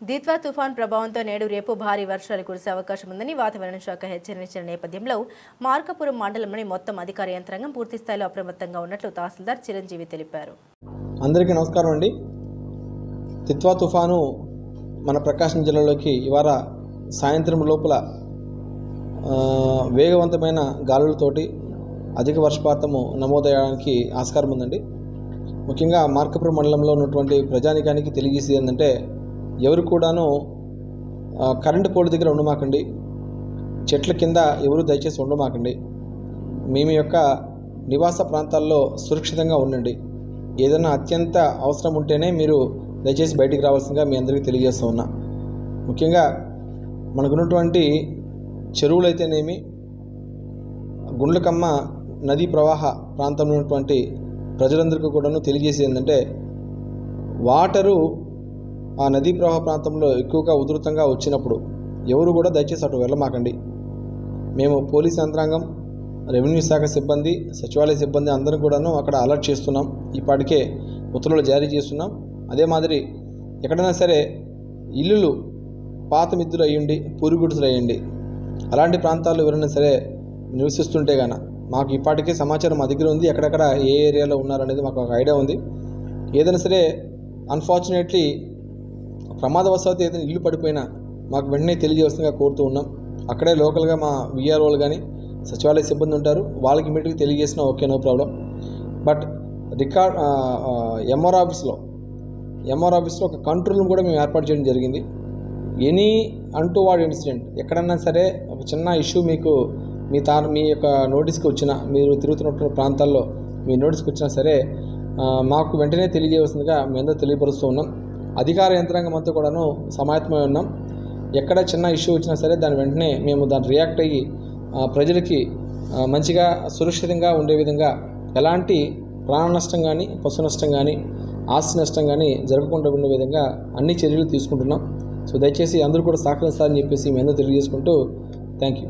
దిత్వా తుఫాన్ ప్రభావంతో నేడు రేపు భారీ వర్షాలు కురిసే అవకాశం ఉందని వాతావరణ శాఖ హెచ్చరించిన నేపథ్యంలో మార్కాపురం మండలంలోని మొత్తం అధికార యంత్రాంగం పూర్తి స్థాయిలో అప్రమత్తంగా ఉన్నట్లు తహసీల్దార్ చిరంజీవి తెలిపారు. అందరికీ నమస్కారం అండి. దిత్వా తుఫాను మన ప్రకాశం జిల్లాలోకి ఇవాళ సాయంత్రం లోపల వేగవంతమైన గాలులతోటి అధిక వర్షపాతము నమోదయ్యడానికి ఆస్కారం ఉందండి. ముఖ్యంగా మార్కాపురం మండలంలో ఉన్నటువంటి ప్రజానికానికి తెలియజేసేది ఏంటంటే, ఎవరు కూడాను కరెంటు పోల్ దగ్గర ఉండమాకండి, చెట్ల కింద ఎవరు దయచేసి ఉండమాకండి. మీ యొక్క నివాస ప్రాంతాల్లో సురక్షితంగా ఉండండి. ఏదైనా అత్యంత అవసరం ఉంటేనే మీరు దయచేసి బయటికి రావాల్సిందిగా మీ అందరికీ తెలియజేస్తూ ఉన్నా. ముఖ్యంగా మనకున్నటువంటి చెరువులు అయితేనేమి, గుండ్లకమ్మ నదీ ప్రవాహ ప్రాంతంలో ఉన్నటువంటి ప్రజలందరికీ కూడాను తెలియజేసేది ఏంటంటే, వాటరు ఆ నదీ ప్రవాహ ప్రాంతంలో ఎక్కువగా ఉధృతంగా వచ్చినప్పుడు ఎవరు కూడా దయచేసి అటు వెళ్ళమాకండి. మేము పోలీస్ యంత్రాంగం, రెవెన్యూ శాఖ సిబ్బంది, సచివాలయ సిబ్బంది అందరూ కూడాను అక్కడ అలర్ట్ చేస్తున్నాం. ఇప్పటికే ఉత్తర్వులు జారీ చేస్తున్నాం. అదే మాదిరి ఎక్కడైనా సరే ఇల్లులు పాత మిద్దులు అయ్యండి, పూరిగుడుసులు అయ్యండి, అలాంటి ప్రాంతాల్లో ఎవరైనా సరే నివసిస్తుంటే గాన మాకు ఇప్పటికే సమాచారం మా దగ్గర ఉంది. ఎక్కడెక్కడ ఏ ఏరియాలో ఉన్నారనేది మాకు ఒక ఐడియా ఉంది. ఏదైనా సరే అన్ఫార్చునేట్లీ ప్రమాదవశాత్తు ఏదైనా ఇల్లు పడిపోయినా మాకు వెంటనే తెలియజేస్తుందిగా కోరుతూ ఉన్నాం. అక్కడే లోకల్గా మా విఆర్ఓలు కానీ సచివాలయ సిబ్బంది ఉంటారు, వాళ్ళకి ఇమీడియట్గా తెలియజేసినా okay, no problem. But MR ఆఫీస్లో ఒక కంట్రోల్ రూమ్ కూడా మేము ఏర్పాటు చేయడం జరిగింది. ఎనీ అంటువార్డ్ ఇన్సిడెంట్ ఎక్కడన్నా సరే ఒక చిన్న ఇష్యూ మీకు మీ యొక్క నోటీస్కి వచ్చినా, మీరు తిరుగుతున్న ప్రాంతాల్లో మీ నోటీస్కి వచ్చినా సరే మాకు వెంటనే తెలియజేయవలసిందిగా మేము తెలియపరుస్తూ ఉన్నాం. అధికార యంత్రాంగం అంతా కూడాను సమాయత్తమై ఉన్నాం. ఎక్కడ చిన్న ఇష్యూ వచ్చినా సరే దాని వెంటనే మేము దాన్ని రియాక్ట్ అయ్యి ప్రజలకి మంచిగా సురక్షితంగా ఉండే విధంగా ఎలాంటి ప్రాణ నష్టం కానీ, పశు నష్టం కానీ, ఆస్తి నష్టం కానీ జరగకుండా ఉండే విధంగా అన్ని చర్యలు తీసుకుంటున్నాం. సో దయచేసి అందరూ కూడా సహకరిస్తారని చెప్పేసి మేము తెలియజేసుకుంటూ థ్యాంక్ యూ.